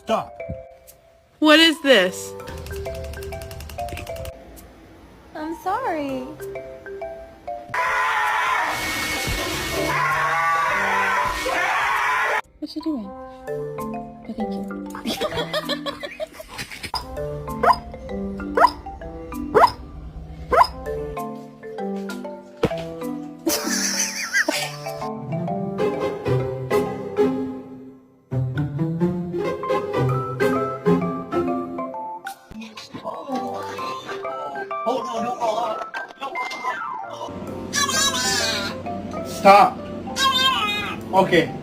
Stop. What is this? I'm sorry. What's she doing? Oh, thank you. Stop. Okay.